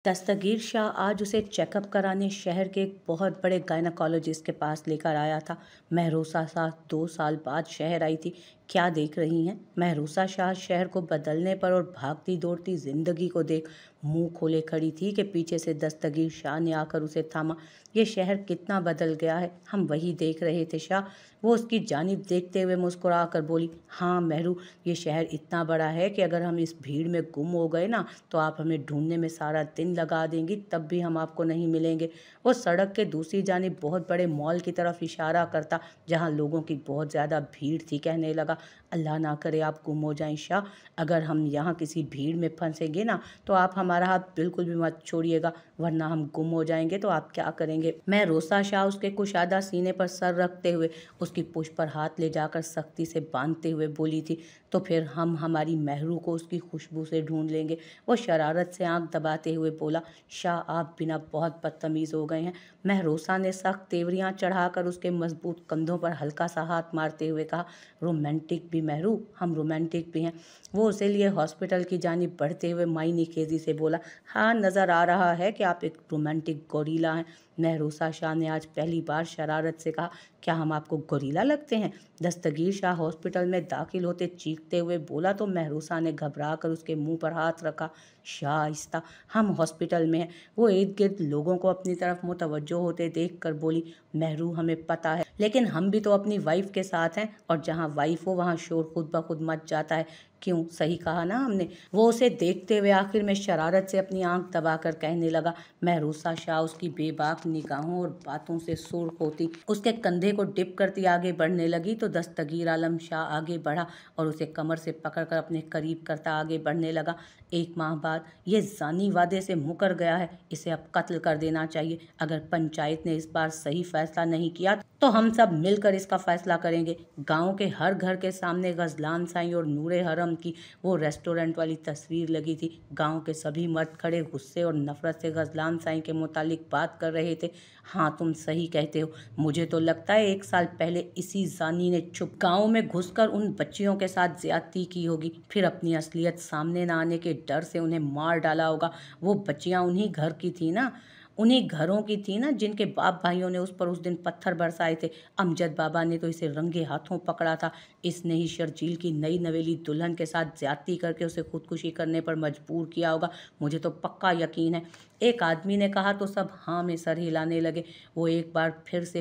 दस्तगीर शाह आज उसे चेकअप कराने शहर के एक बहुत बड़े गायनकोलॉजिस्ट के पास लेकर आया था। महरूसा शाह 2 साल बाद शहर आई थी। क्या देख रही हैं? महरूसा शाह शहर को बदलने पर और भागती दौड़ती जिंदगी को देख मुंह खोले खड़ी थी कि पीछे से दस्तगीर शाह ने आकर उसे थामा। ये शहर कितना बदल गया है, हम वही देख रहे थे शाह। वो उसकी जानिब देखते हुए मुस्कुरा कर बोली, हाँ महरू, ये शहर इतना बड़ा है कि अगर हम इस भीड़ में गुम हो गए ना तो आप हमें ढूंढने में सारा दिन लगा देंगी, तब भी हम आपको नहीं मिलेंगे। वो सड़क के दूसरी जानिब बहुत बड़े मॉल की तरफ इशारा करता, जहाँ लोगों की बहुत ज़्यादा भीड़ थी, कहने लगा, अल्लाह ना करे आप गुम हो जाएं शाह। अगर हम यहाँ किसी भीड़ में फंसेंगे ना तो आप हमारा हाथ बिल्कुल भी मत छोड़िएगा, वरना हम गुम हो जाएंगे तो आप क्या करेंगे। मैं रोसा शाह उसके कुशादा सीने पर सर रखते हुए उसकी पुष्ट पर हाथ ले जाकर सख्ती से बांधते हुए बोली थी, तो फिर हम हमारी महरू को उसकी खुशबू से ढूंढ लेंगे। वो शरारत से आंख दबाते हुए बोला, शाह आप बिना बहुत बदतमीज़ हो गए हैं। महरोसा ने सख्त तेवरियां चढ़ाकर उसके मजबूत कंधों पर हल्का सा हाथ मारते हुए कहा, रोमांटिक भी महरू, हम रोमांटिक भी हैं। वो उसे लिए हॉस्पिटल की जानिब बढ़ते हुए मायनी खेजी से बोला, हाँ नज़र आ रहा है कि आप एक रोमांटिक गोरीला हैं। महरूसा शाह ने आज पहली बार शरारत से कहा, क्या हम आपको गोरीला लगते हैं? दस्तगीर शाह हॉस्पिटल में दाखिल होते चीखते हुए बोला तो महरूसा ने घबरा कर उसके मुंह पर हाथ रखा। शाह आहिस्ता, हम हॉस्पिटल में हैं। वो इर्द गिर्द लोगों को अपनी तरफ मुतवज्जो होते देख कर बोली, महरू हमें पता है, लेकिन हम भी तो अपनी वाइफ के साथ हैं, और जहाँ वाइफ हो वहाँ शोर खुद ब खुद मच जाता है। क्यों, सही कहा ना हमने? वो उसे देखते हुए आखिर में शरारत से अपनी आंख दबाकर कहने लगा। महरूसा शाह उसकी बेबाक निगाहों और बातों से सुर्ख होती उसके कंधे को डिप करती आगे बढ़ने लगी तो दस्तगीर आलम शाह आगे बढ़ा और उसे कमर से पकड़कर अपने करीब करता आगे बढ़ने लगा। 1 माह बाद ये जानी वादे से मुकर गया है, इसे अब कत्ल कर देना चाहिए। अगर पंचायत ने इस बार सही फैसला नहीं किया तो हम सब मिलकर इसका फैसला करेंगे। गांव के हर घर के सामने गजलान साईं और नूरे हरम की वो रेस्टोरेंट वाली तस्वीर लगी थी। गांव के सभी मर्द खड़े गुस्से और नफरत से गजलान साईं के मुतालिक बात कर रहे थे। हाँ तुम सही कहते हो, मुझे तो लगता है 1 साल पहले इसी जानी ने छुप गांव में घुसकर उन बच्चियों के साथ ज्यादती की होगी, फिर अपनी असलियत सामने न आने के डर से उन्हें मार डाला होगा। वो बच्चियां उन्हीं घर की थी ना, उन्हीं घरों की थी ना जिनके बाप भाइयों ने उस पर उस दिन पत्थर बरसाए थे। अमजद बाबा ने तो इसे रंगे हाथों पकड़ा था। इसने ही शर्जील की नई नवेली दुल्हन के साथ ज्यादती करके उसे खुदकुशी करने पर मजबूर किया होगा, मुझे तो पक्का यकीन है। एक आदमी ने कहा तो सब हाँ में सर हिलाने लगे। वो एक बार फिर से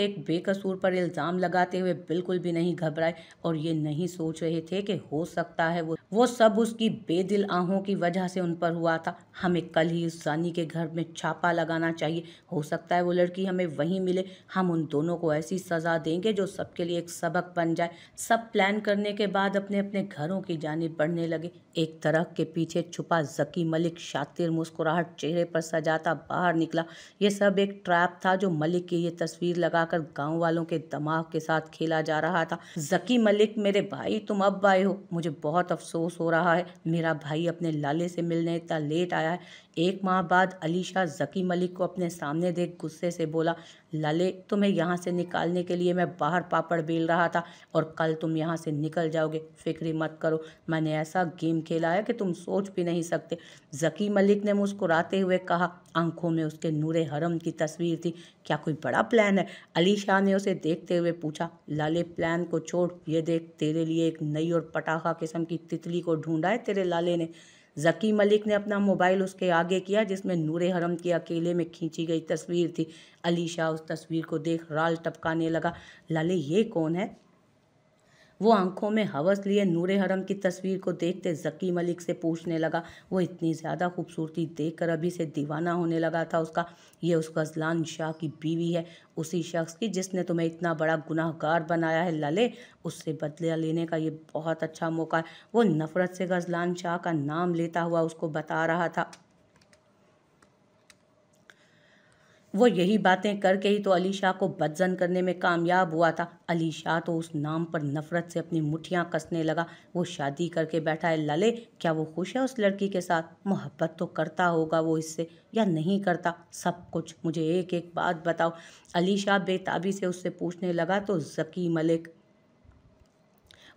एक बेकसूर पर इल्ज़ाम लगाते हुए बिल्कुल भी नहीं घबराए और ये नहीं सोच रहे थे कि हो सकता है वो सब उसकी बेदिल आहों की वजह से उन पर हुआ था। हमें कल ही उस जानी के घर में छापा लगाना चाहिए, हो सकता है वो लड़की हमें वहीं मिले। हम उन दोनों को ऐसी सज़ा देंगे जो सबके लिए एक सबक बन जाए। सब प्लान करने के बाद अपने अपने घरों की जानिब बढ़ने लगे। एक तरह के पीछे छुपा जकी मलिक शातिर मुस्कुराहट चेहरे पर सजाता बाहर निकला। ये सब एक ट्रैप था जो मलिक की ये तस्वीर लगाकर गांव वालों के दिमाग के साथ खेला जा रहा था। जकी मलिक, मेरे भाई तुम अब आए हो, मुझे बहुत अफसोस हो रहा है। मेरा भाई अपने लाले से मिलने इतना लेट आया है। 1 माह बाद अली शाह जकी मलिक को अपने सामने देख गुस्से से बोला, लाले तुम्हें यहाँ से निकालने के लिए मैं बाहर पापड़ बेल रहा था और कल तुम यहाँ से निकल जाओगे। फिक्र मत करो, मैंने ऐसा गेम खेला है कि तुम सोच भी नहीं सकते। जकी मलिक ने मुस्कुराते हुए कहा, आंखों में उसके नूरे हरम की तस्वीर थी। क्या कोई बड़ा प्लान है? अली शाह ने उसे देखते हुए पूछा। लाले प्लान को छोड़, ये देख तेरे लिए एक नई और पटाखा किस्म की तितली को ढूंढा है तेरे लाले ने। जकी मलिक ने अपना मोबाइल उसके आगे किया जिसमें नूरे हरम की अकेले में खींची गई तस्वीर थी। अली शाह उस तस्वीर को देख राल टपकाने लगा। लाले ये कौन है? वो आंखों में हवस लिए नूरे हरम की तस्वीर को देखते जकी मलिक से पूछने लगा। वो इतनी ज़्यादा खूबसूरती देखकर अभी से दीवाना होने लगा था उसका। ये उस गजलान शाह की बीवी है, उसी शख्स की जिसने तुम्हें इतना बड़ा गुनाहगार बनाया है लाले। उससे बदला लेने का ये बहुत अच्छा मौका है। वो नफरत से गजलान शाह का नाम लेता हुआ उसको बता रहा था। वो यही बातें करके ही तो अली शाह को बदजन करने में कामयाब हुआ था। अली शाह तो उस नाम पर नफरत से अपनी मुठ्ठियां कसने लगा। वो शादी करके बैठा है लाले, क्या वो खुश है उस लड़की के साथ? मोहब्बत तो करता होगा वो इससे, या नहीं करता? सब कुछ मुझे एक एक बात बताओ। अली शाह बेताबी से उससे पूछने लगा तो जकी मलिक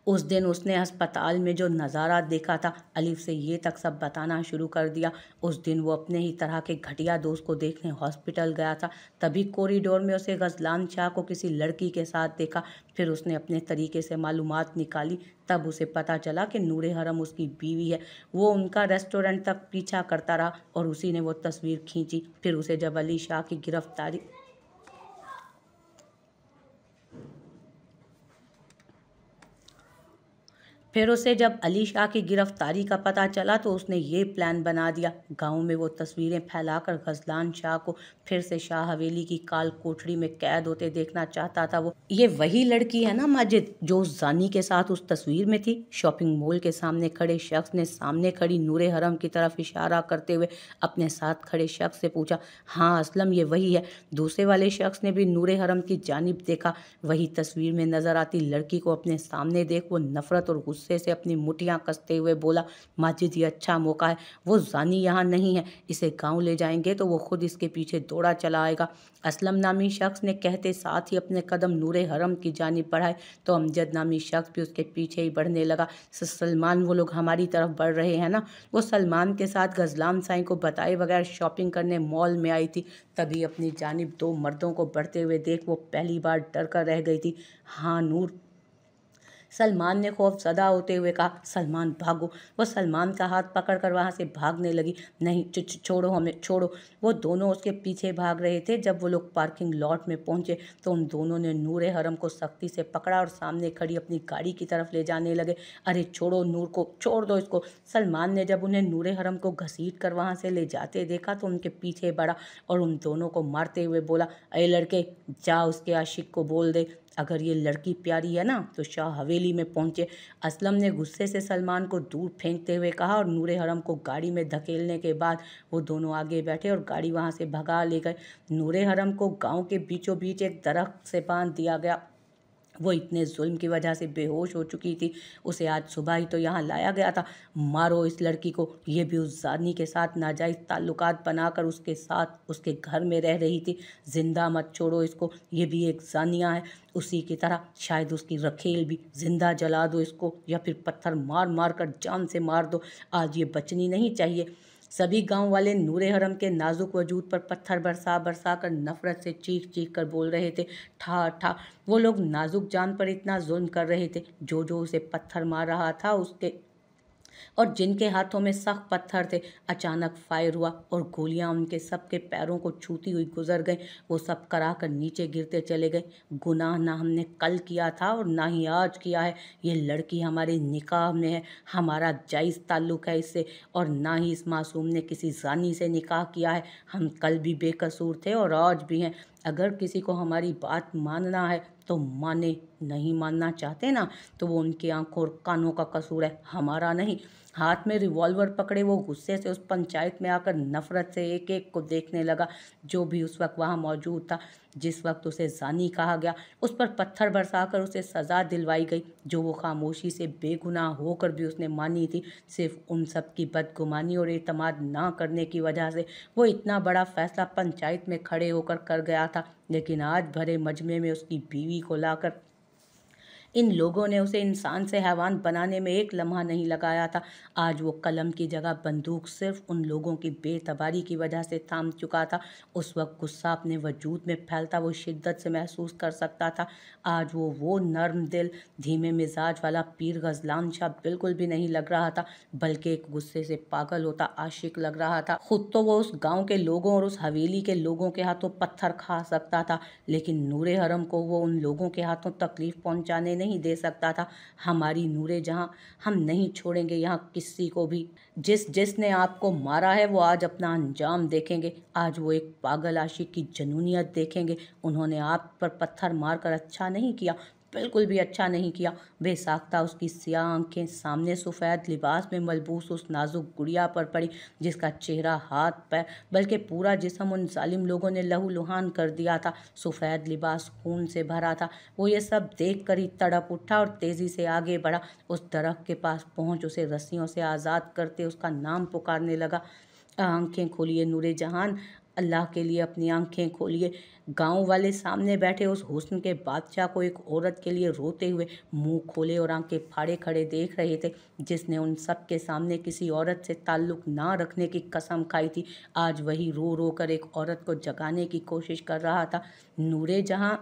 उस दिन उसने अस्पताल में जो नज़ारा देखा था, अलीफ से ये तक सब बताना शुरू कर दिया। उस दिन वो अपने ही तरह के घटिया दोस्त को देखने हॉस्पिटल गया था। तभी कॉरिडोर में उसे गजलान शाह को किसी लड़की के साथ देखा। फिर उसने अपने तरीके से मालूमात निकाली। तब उसे पता चला कि नूरे हरम उसकी बीवी है। वो उनका रेस्टोरेंट तक पीछा करता रहा और उसी ने वो तस्वीर खींची। फिर उसे जब अली शाह की गिरफ्तारी फिर उसे जब अली शाह की गिरफ्तारी का पता चला तो उसने ये प्लान बना दिया। गांव में वो तस्वीरें फैलाकर गजलान शाह को फिर से शाह हवेली की काल कोठरी में कैद होते देखना चाहता था। वो ये वही लड़की है ना माजिद, जो उस जानी के साथ उस तस्वीर में थी? शॉपिंग मॉल के सामने खड़े शख्स ने सामने खड़ी नूरे हरम की तरफ इशारा करते हुए अपने साथ खड़े शख्स से पूछा। हाँ असलम, ये वही है। दूसरे वाले शख्स ने भी नूरे हरम की जानिब देखा। वही तस्वीर में नजर आती लड़की को अपने सामने देख वो नफरत और गुस्से से अपनी मुठियां कसते हुए बोला, माजिद ये अच्छा मौका है। वो जानी यहाँ नहीं है, इसे गांव ले जाएंगे तो वो खुद इसके पीछे दौड़ा चला आएगा। असलम नामी शख्स ने कहते साथ ही अपने कदम नूरे हरम की जानिब बढ़ाए तो अमजद नामी शख्स भी उसके पीछे ही बढ़ने लगा। सलमान, वो लोग हमारी तरफ बढ़ रहे हैं ना। वो सलमान के साथ गजलान साईं को बताए बगैर शॉपिंग करने मॉल में आई थी। तभी अपनी जानिब दो मर्दों को बढ़ते हुए देख वो पहली बार डर कर रह गई थी। हाँ नूर, सलमान ने खौफजदा होते हुए कहा। सलमान भागो। वो सलमान का हाथ पकड़कर वहां से भागने लगी। नहीं, छोड़ो हमें, छोड़ो। वो दोनों उसके पीछे भाग रहे थे। जब वो लोग पार्किंग लॉट में पहुंचे तो उन दोनों ने नूरे हरम को सख्ती से पकड़ा और सामने खड़ी अपनी गाड़ी की तरफ ले जाने लगे। अरे छोड़ो नूर को, छोड़ दो इसको। सलमान ने जब उन्हें नूरे हरम को घसीट कर वहां से ले जाते देखा तो उनके पीछे बढ़ा और उन दोनों को मारते हुए बोला, अरे लड़के, जा उसके आशिक को बोल दे अगर ये लड़की प्यारी है ना तो शाह हवेली में पहुंचे। असलम ने गुस्से से सलमान को दूर फेंकते हुए कहा और नूरे हरम को गाड़ी में धकेलने के बाद वो दोनों आगे बैठे और गाड़ी वहां से भगा ले गए। नूरे हरम को गांव के बीचों बीच एक दरख्त से बांध दिया गया। वो इतने जुल्म की वजह से बेहोश हो चुकी थी। उसे आज सुबह ही तो यहाँ लाया गया था। मारो इस लड़की को। ये भी उस जानी के साथ नाजायज़ ताल्लुकात बनाकर उसके साथ उसके घर में रह रही थी। जिंदा मत छोड़ो इसको, ये भी एक जानिया है उसी की तरह। शायद उसकी रखेल भी। जिंदा जला दो इसको या फिर पत्थर मार मार कर जान से मार दो। आज ये बचनी नहीं चाहिए। सभी गांव वाले नूरे हरम के नाजुक वजूद पर पत्थर बरसा बरसा कर नफरत से चीख चीख कर बोल रहे थे, ठा ठा। वो लोग नाजुक जान पर इतना जुल्म कर रहे थे। जो जो उसे पत्थर मार रहा था उसके और जिनके हाथों में सख्त पत्थर थे, अचानक फायर हुआ और गोलियां उनके सबके पैरों को छूती हुई गुजर गईं। वो सब करा कर नीचे गिरते चले गए। गुनाह ना हमने कल किया था और ना ही आज किया है। ये लड़की हमारे निकाह में है, हमारा जायज़ ताल्लुक है इससे, और ना ही इस मासूम ने किसी जानी से निकाह किया है। हम कल भी बेकसूर थे और आज भी हैं। अगर किसी को हमारी बात मानना है तो माने, नहीं मानना चाहते ना तो वो उनकी आंखों और कानों का कसूर है, हमारा नहीं। हाथ में रिवॉल्वर पकड़े वो गुस्से से उस पंचायत में आकर नफरत से एक एक को देखने लगा जो भी उस वक्त वहाँ मौजूद था। जिस वक्त उसे जानी कहा गया उस पर पत्थर बरसाकर उसे सज़ा दिलवाई गई जो वो खामोशी से बेगुनाह होकर भी उसने मानी थी। सिर्फ उन सब की बदगुमानी और एतमाद ना करने की वजह से वो इतना बड़ा फैसला पंचायत में खड़े होकर कर गया था। लेकिन आज भरे मजमे में उसकी बीवी को लाकर इन लोगों ने उसे इंसान से हैवान बनाने में एक लम्हा नहीं लगाया था। आज वो कलम की जगह बंदूक सिर्फ उन लोगों की बेतबारी की वजह से थाम चुका था। उस वक्त गुस्सा अपने वजूद में फैलता वो शिद्दत से महसूस कर सकता था। आज वो नर्म दिल धीमे मिजाज वाला पीर गजलान शाह बिल्कुल भी नहीं लग रहा था, बल्कि एक गुस्से से पागल होता आशिक लग रहा था। खुद तो वो उस गांव के लोगों और उस हवेली के लोगों के हाथों पत्थर खा सकता था, लेकिन नूरे हरम को वो उन लोगों के हाथों तकलीफ पहुंचाने नहीं दे सकता था। हमारी नूरे जहां, हम नहीं छोड़ेंगे यहाँ किसी को भी। जिसने आपको मारा है वो आज अपना अंजाम देखेंगे। आज वो एक पागल आशिक की जनूनियत देखेंगे। उन्होंने आप पर पत्थर मारकर अच्छा नहीं किया, बिल्कुल भी अच्छा नहीं किया। बेसाख्ता उसकी सियाह आंखें सामने सफ़ेद लिबास में मलबूस उस नाजुक गुड़िया पर पड़ी जिसका चेहरा, हाथ पैर, बल्कि पूरा जिस्म उन जालिम लोगों ने लहूलुहान कर दिया था। सफ़ेद लिबास खून से भरा था। वो ये सब देख कर ही तड़प उठा और तेज़ी से आगे बढ़ा। उस दरख्त के पास पहुंच उसे रस्सियों से आज़ाद करते उसका नाम पुकारने लगा। आंखें खोलिए नूरे जहान, अल्लाह के लिए अपनी आंखें खोलिए। गांव वाले सामने बैठे उस हुस्न के बादशाह को एक औरत के लिए रोते हुए मुंह खोले और आंखें फाड़े खड़े देख रहे थे, जिसने उन सब के सामने किसी औरत से ताल्लुक ना रखने की कसम खाई थी। आज वही रो रो कर एक औरत को जगाने की कोशिश कर रहा था। नूरे जहां,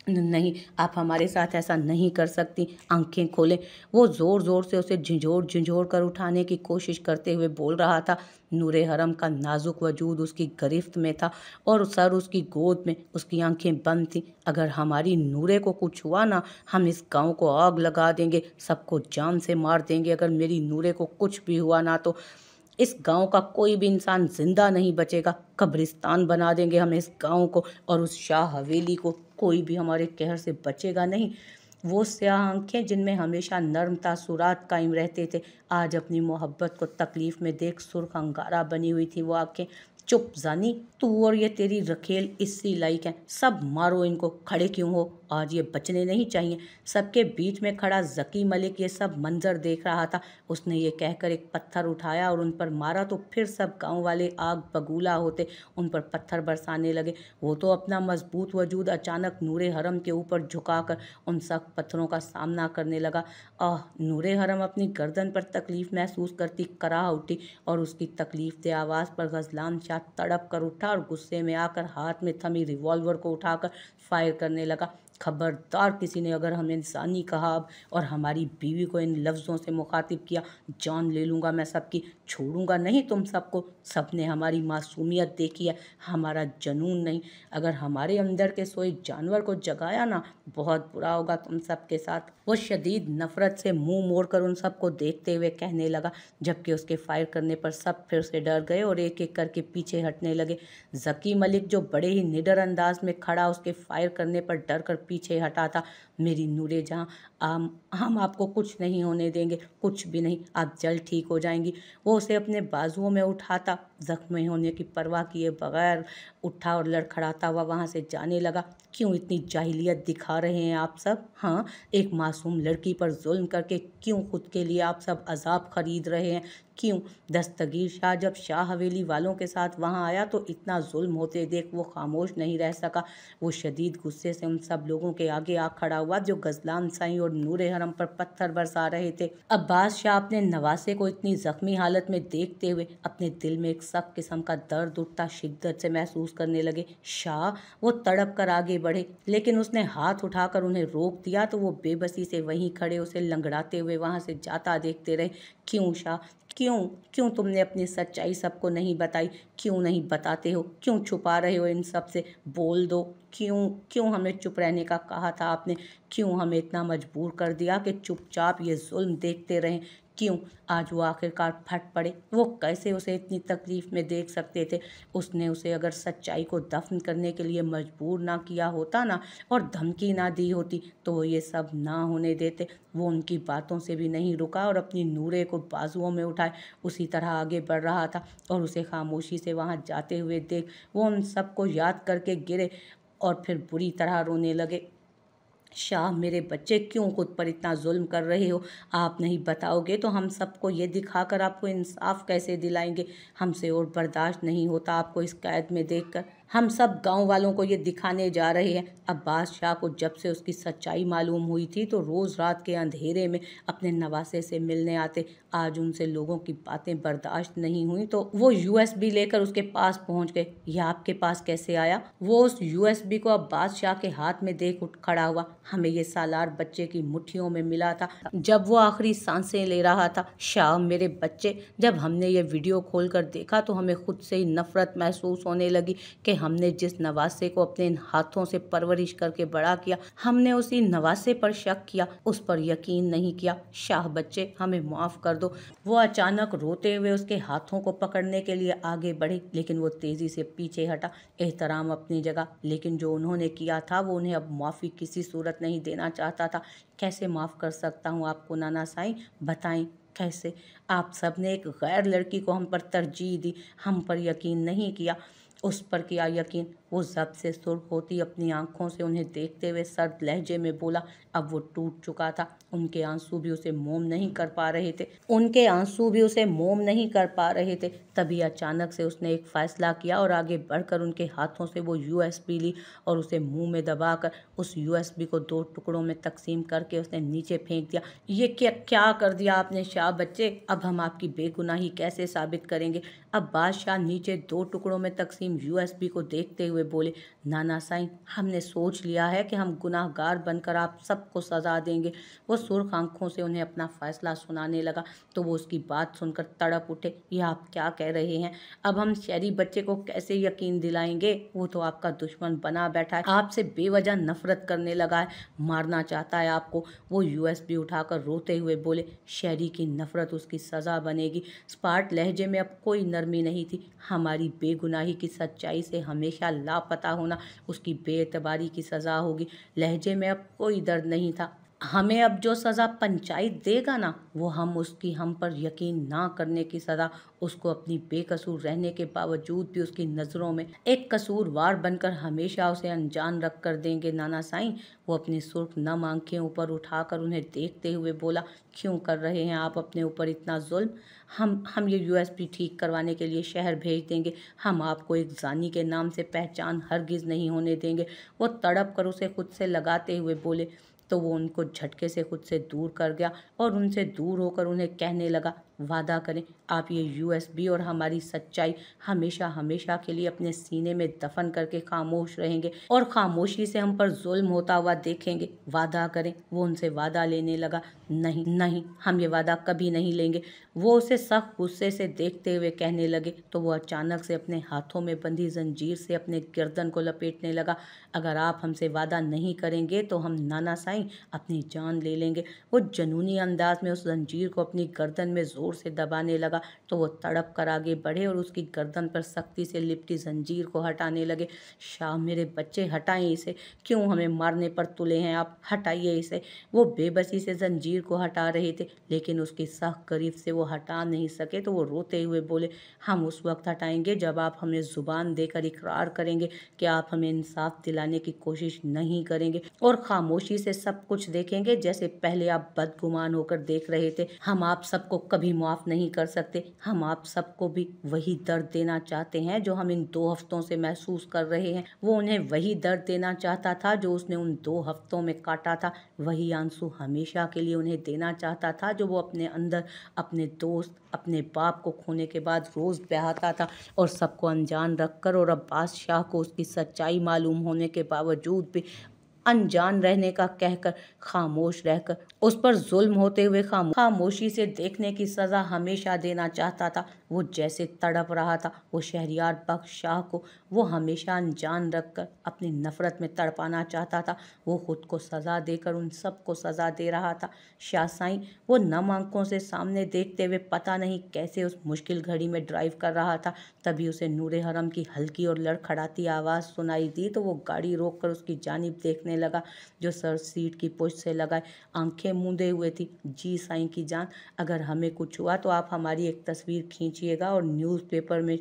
नहीं, आप हमारे साथ ऐसा नहीं कर सकती, आंखें खोलें। वो ज़ोर ज़ोर से उसे झिझोड़ झिझोड़ कर उठाने की कोशिश करते हुए बोल रहा था। नूरे हरम का नाजुक वजूद उसकी गिरफ्त में था और सर उसकी गोद में, उसकी आंखें बंद थीं। अगर हमारी नूरे को कुछ हुआ ना, हम इस गांव को आग लगा देंगे, सबको जान से मार देंगे। अगर मेरी नूरे को कुछ भी हुआ ना तो इस गांव का कोई भी इंसान जिंदा नहीं बचेगा। कब्रिस्तान बना देंगे हम इस गांव को और उस शाह हवेली को। कोई भी हमारे कहर से बचेगा नहीं। वो स्याह आंखें जिनमें हमेशा नर्म तासुरात कायम रहते थे, आज अपनी मोहब्बत को तकलीफ में देख सुर्ख अंगारा बनी हुई थी वो आंखें। चुप जानी, तू और ये तेरी रखेल इसी लायक हैं। सब मारो इनको, खड़े क्यों हो, आज ये बचने नहीं चाहिए। सबके बीच में खड़ा जकी मलिक ये सब मंजर देख रहा था। उसने ये कहकर एक पत्थर उठाया और उन पर मारा तो फिर सब गांव वाले आग बगूला होते उन पर पत्थर बरसाने लगे। वो तो अपना मजबूत वजूद अचानक नूरे हरम के ऊपर झुकाकर उन सख्त पत्थरों का सामना करने लगा। आह! नूरे हरम अपनी गर्दन पर तकलीफ महसूस करती कराह उठी और उसकी तकलीफदेह आवाज़ पर गजलान शाह तड़प कर उठा और गुस्से में आकर हाथ में थमी रिवॉल्वर को उठाकर फायर करने लगा। खबरदार, किसी ने अगर हमें इंसानी कहा और हमारी बीवी को इन लफ्ज़ों से मुखातिब किया, जान ले लूँगा मैं सबकी, छोड़ूंगा नहीं तुम सबको। सबने हमारी मासूमियत देखी है, हमारा जनून नहीं। अगर हमारे अंदर के सोए जानवर को जगाया ना, बहुत बुरा होगा तुम सबके साथ। वो शदीद नफरत से मुंह मोड़कर उन सबको देखते हुए कहने लगा, जबकि उसके फायर करने पर सब फिर से डर गए और एक एक करके पीछे हटने लगे। जकी मलिक जो बड़े ही निडर अंदाज में खड़ा उसके फायर करने पर डर कर पीछे हटा था। मेरी नूरे जहां, हम आपको कुछ नहीं होने देंगे, कुछ भी नहीं, आप जल्द ठीक हो जाएंगी। वो उसे अपने बाजुओं में उठाता, जख्मी होने की परवाह किए बगैर उठा और लड़खड़ाता हुआ वहां से जाने लगा। क्यों इतनी जाहिलियत दिखा रहे हैं आप सब? हाँ, एक मासूम लड़की पर जुल्म करके क्यों खुद के लिए आप सब अजाब खरीद रहे हैं? क्यों? दस्तगीर शाह जब शाह हवेली वालों के साथ वहां आया तो इतना जुल्म होते देख वो खामोश नहीं रह सका। वो शदीद गुस्से से उन सब लोगों के आगे आ खड़ा हुआ जो गजलान साईं और नूरे हरम पर पत्थर बरसा रहे थे। अब्बास शाह अपने नवासे को इतनी जख्मी हालत में देखते हुए अपने दिल में एक सख्त किस्म का दर्द उठता शिद्दत से महसूस करने लगे। शाह! वो तड़प कर आगे बढ़े, लेकिन उसने हाथ उठाकर उन्हें रोक दिया तो वो बेबसी से वहीं खड़े उसे लंगड़ाते हुए वहां से जाता देखते रहे। क्यों शाह, क्यों? क्यों तुमने अपनी सच्चाई सबको नहीं बताई? क्यों नहीं बताते हो? क्यों छुपा रहे हो इन सब से? बोल दो। क्यों क्यों हमें चुप रहने का कहा था आपने? क्यों हमें इतना मजबूर कर दिया कि चुपचाप ये जुल्म देखते रहें? क्यों? आज वो आखिरकार फट पड़े। वो कैसे उसे इतनी तकलीफ में देख सकते थे? उसने उसे अगर सच्चाई को दफन करने के लिए मजबूर ना किया होता ना, और धमकी ना दी होती, तो वो ये सब ना होने देते। वो उनकी बातों से भी नहीं रुका और अपनी नूरे को बाजुओं में उठाए उसी तरह आगे बढ़ रहा था। और उसे खामोशी से वहां जाते हुए देख वो उन सबको याद करके गिरे और फिर बुरी तरह रोने लगे। शाह, मेरे बच्चे, क्यों खुद पर इतना जुल्म कर रहे हो? आप नहीं बताओगे तो हम सबको ये दिखाकर आपको इंसाफ कैसे दिलाएंगे? हमसे और बर्दाश्त नहीं होता आपको इस कैद में देखकर। हम सब गांव वालों को ये दिखाने जा रहे हैं। अब्बास शाह को जब से उसकी सच्चाई मालूम हुई थी तो रोज़ रात के अंधेरे में अपने नवासे से मिलने आते। आज उनसे लोगों की बातें बर्दाश्त नहीं हुई तो वो यूएसबी लेकर उसके पास पहुंच गए। यह आपके पास कैसे आया? वो उस यूएसबी को अब्बास शाह के हाथ में देख उठ खड़ा हुआ। हमें ये सालार बच्चे की मुट्ठियों में मिला था जब वो आखिरी सांसें ले रहा था। शाह, मेरे बच्चे, जब हमने ये वीडियो खोलकर देखा तो हमें खुद से ही नफरत महसूस होने लगी कि हमने जिस नवासे को अपने इन हाथों से परवरिश करके बड़ा किया, हमने उसी नवासे पर शक किया, उस पर यकीन नहीं किया। शाह बच्चे, हमें माफ़ कर दो। वो अचानक रोते हुए उसके हाथों को पकड़ने के लिए आगे बढ़े, लेकिन वो तेज़ी से पीछे हटा। एहतराम अपनी जगह, लेकिन जो उन्होंने किया था वो उन्हें अब माफ़ी किसी सूरत नहीं देना चाहता था। कैसे माफ़ कर सकता हूँ आपको नाना साईं, बताएं कैसे? आप सब ने एक गैर लड़की को हम पर तरजीह दी, हम पर यकीन नहीं किया। उस पर किया यकीन, वो जब्त से सुर्ख होती अपनी आंखों से उन्हें देखते हुए सर्द लहजे में बोला। अब वो टूट चुका था, उनके आंसू भी उसे मोम नहीं कर पा रहे थे, उनके आंसू भी उसे मोम नहीं कर पा रहे थे। तभी अचानक से उसने एक फैसला किया और आगे बढ़कर उनके हाथों से वो यूएसबी ली और उसे मुंह में दबाकर उस यूएसबी को 2 टुकड़ों में तकसीम करके उसने नीचे फेंक दिया। ये क्या क्या कर दिया आपने शाह बच्चे, अब हम आपकी बेगुनाही कैसे साबित करेंगे। अब बादशाह नीचे 2 टुकड़ों में तकसीम यूएसबी को देखते हुए बोले, नाना साईं, हमने सोच लिया है कि हम गुनाहगार बनकर आप सबको सजा देंगे। वो सुर्ख आंखों से उन्हें अपना फैसला सुनाने लगा तो वो उसकी बात सुनकर तड़प उठे। ये आप क्या कह रहे हैं, अब हम शहरी बच्चे को कैसे यकीन दिलाएंगे। वो तो आपका दुश्मन बना बैठा है, आपसे बेवजह नफरत करने लगा है, मारना चाहता है आपको। वो यूएसबी उठाकर रोते हुए बोले, शहरी की नफरत उसकी सजा बनेगी। स्पार्ट लहजे में अब कोई नरमी नहीं थी। हमारी बेगुनाही की सच्चाई से हमेशा लापता होना उसकी बेएतबारी की सजा होगी। लहजे में अब कोई दर्द नहीं था। हमें अब जो सज़ा पंचायत देगा ना, वो हम पर यकीन ना करने की सज़ा, उसको अपनी बेकसूर रहने के बावजूद भी उसकी नज़रों में एक कसूरवार बनकर हमेशा उसे अनजान रख कर देंगे नाना साईं। वो अपनी सुर्ख नम आंखें ऊपर उठाकर उन्हें देखते हुए बोला, क्यों कर रहे हैं आप अपने ऊपर इतना जुल्म। हम ये यूएसबी ठीक करवाने के लिए शहर भेज देंगे। हम आपको एक जानी के नाम से पहचान हरगिज़ नहीं होने देंगे। वो तड़प कर उसे खुद से लगाते हुए बोले तो वो उनको झटके से खुद से दूर कर गया और उनसे दूर होकर उन्हें कहने लगा, वादा करें आप ये यूएसबी और हमारी सच्चाई हमेशा हमेशा के लिए अपने सीने में दफन करके खामोश रहेंगे और खामोशी से हम पर जुल्म होता हुआ देखेंगे। वादा करें। वो उनसे वादा लेने लगा। नहीं नहीं, हम ये वादा कभी नहीं लेंगे। वो उसे सख्त गुस्से से देखते हुए कहने लगे तो वो अचानक से अपने हाथों में बंधी जंजीर से अपने गर्दन को लपेटने लगा। अगर आप हमसे वादा नहीं करेंगे तो हम नाना साईं अपनी जान ले लेंगे। वो जुनूनी अंदाज में उस जंजीर को अपनी गर्दन में जोर से दबाने लगा तो वो तड़प कर आगे बढ़े और उसकी गर्दन पर सख्ती से लिपटी जंजीर को हटाने लगे। शाह मेरे बच्चे, हटाएं इसे, क्यों हमें मारने पर तुले हैं आप, हटाइए इसे। वो बेबसी से जंजीर को हटा रहे थे लेकिन उसकी सख्त करीब से वो हटा नहीं सके तो वो रोते हुए बोले, हम उस वक्त हटाएंगे जब आप हमें जुबान देकर इकरार करेंगे कि आप हमें इंसाफ दिलाने की कोशिश नहीं करेंगे और खामोशी से सब कुछ देखेंगे जैसे पहले आप बदगुमान होकर देख रहे थे। हम आप सबको कभी माफ नहीं कर सकते। हम आप सबको भी वही दर्द देना चाहते हैं जो हम इन 2 हफ्तों से महसूस कर रहे हैं। वो उन्हें वही दर्द देना चाहता था जो उसने उन 2 हफ्तों में काटा था। वही आंसू हमेशा के लिए उन्हें देना चाहता था जो वो अपने अंदर अपने दोस्त, अपने बाप को खोने के बाद रोज बहाता था और सबको अनजान रखकर और अब्बास शाह को उसकी सच्चाई मालूम होने के बावजूद भी अनजान रहने का कहकर खामोश रहकर उस पर जुल्म होते हुए खामोशी से देखने की सजा हमेशा देना चाहता था। वो जैसे तड़प रहा था, वो शहरियार बख्श शाह को वो हमेशा अनजान रखकर अपनी नफरत में तड़पाना चाहता था। वो खुद को सजा देकर उन सबको सजा दे रहा था। शाह साईं वो नम आंखों से सामने देखते हुए पता नहीं कैसे उस मुश्किल घड़ी में ड्राइव कर रहा था। तभी उसे नूरे हरम की हल्की और लड़खड़ाती आवाज़ सुनाई दी तो वो गाड़ी रोककर उसकी जानिब देखने लगा जो सर सीट की पुष्ट से लगाए आंखें मूंदे हुए थी। जी साईं की जान, अगर हमें कुछ हुआ तो आप हमारी एक तस्वीर खींचिएगा और न्यूज़पेपर में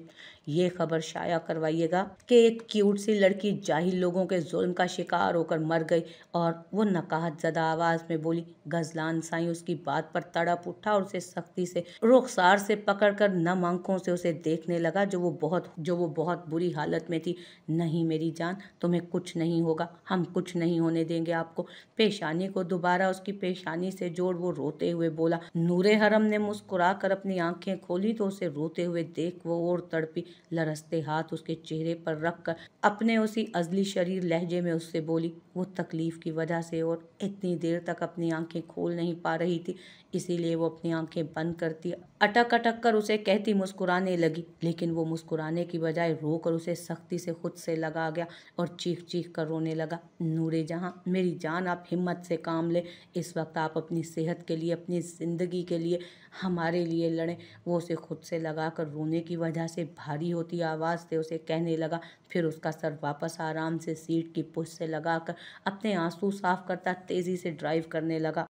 ये खबर शाया करवाइएगा कि एक क्यूट सी लड़की जाहिल लोगों के जुल्म का शिकार होकर मर गई। और वो नकाहत ज़दा आवाज़ में बोली। गजलान साईं उसकी बात पर तड़प उठा और उसे सख्ती से रुखसार से पकड़कर नम आंखों से उसे देखने लगा जो वो बहुत बुरी हालत में थी। नहीं मेरी जान, तुम्हें कुछ नहीं होगा, हम कुछ नहीं होने देंगे आपको। पेशानी को दोबारा उसकी पेशानी से जोड़ वो रोते हुए बोला। नूरे हरम ने मुस्कुरा कर अपनी आंखें खोली तो उसे रोते हुए देख वो और तड़पी। लरसते हाथ उसके चेहरे पर रखकर अपने उसी अजली शरीर लहजे में उससे बोली। वो तकलीफ की वजह से और इतनी देर तक अपनी आंखें खोल नहीं पा रही थी, इसीलिए वो अपनी आंखें बंद करती अटक अटक कर उसे कहती मुस्कुराने लगी। लेकिन वो मुस्कुराने की बजाय रोकर उसे सख्ती से खुद से लगा गया और चीख चीख कर रोने लगा। नूरे जहां मेरी जान, आप हिम्मत से काम ले। इस वक्त आप अपनी सेहत के लिए, अपनी ज़िंदगी के लिए, हमारे लिए लड़ें। वो उसे खुद से लगाकर रोने की वजह से भारी होती आवाज़ से उसे कहने लगा। फिर उसका सर वापस आराम से सीट की पुश से लगाकर अपने आंसू साफ करता तेज़ी से ड्राइव करने लगा।